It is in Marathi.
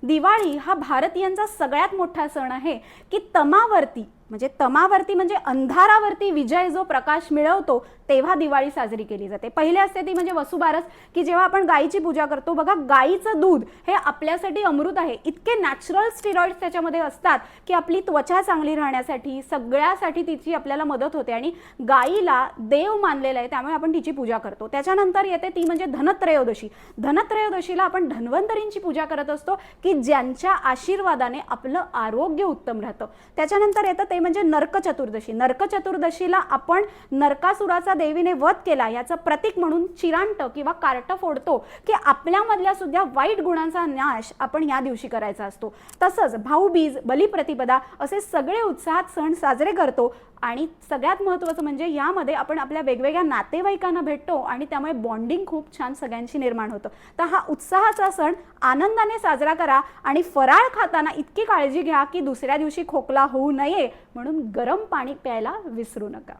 दिवाळी हा भारतीयांचा सगळ्यात मोठा सण आहे की तमावरती म्हणजे अंधारावरती विजय जो प्रकाश मिळवतो तेव्हा दिवाळी साजरी केली जाते। पहिले असते ती म्हणजे वसुबारस, की जेव्हा आपण गायीची पूजा करतो बघा, गायीचं दूध हे आपल्यासाठी अमृत आहे। इतके नॅचरल स्टेरॉइड्स त्याच्यामध्ये असतात की आपली त्वचा चांगली राहण्यासाठी सगळ्यासाठी तिची आपल्याला मदत होते आणि गायीला देव मानलेला आहे, त्यामुळे आपण तिची पूजा करतो। त्याच्यानंतर येते ती म्हणजे धनत्रयोदशी। धनत्रयोदशीला आपण धन्वंतरींची पूजा करत असतो की ज्यांच्या आशीर्वादाने आपलं आरोग्य उत्तम राहतं। त्याच्यानंतर येतं ते म्हणजे नरक चतुर्दशी। नरक चतुर्दशीला आपण नरकासुराचा देवीने वध केला याचं प्रतीक म्हणून चिरांट किंवा कार्ट फोडतो की आपल्यामधल्या सुद्धा वाईट गुणांचा नाश आपण या दिवशी करायचा असतो। तसंच भाऊबीज, बलिप्रतिपदा असे सगळे उत्साहात सण साजरे करतो आणि सगळ्यात महत्त्वाचं म्हणजे यामध्ये आपण आपल्या वेगवेगळ्या नातेवाईकांना भेटतो आणि त्यामुळे बॉन्डिंग खूप छान सगळ्यांशी निर्माण होतं। तर हा उत्साहाचा सण आनंदाने साजरा करा आणि फराळ खाताना इतकी काळजी घ्या की दुसऱ्या दिवशी खोकला होऊ नये, म्हणून गरम पाणी प्यायला विसरू नका।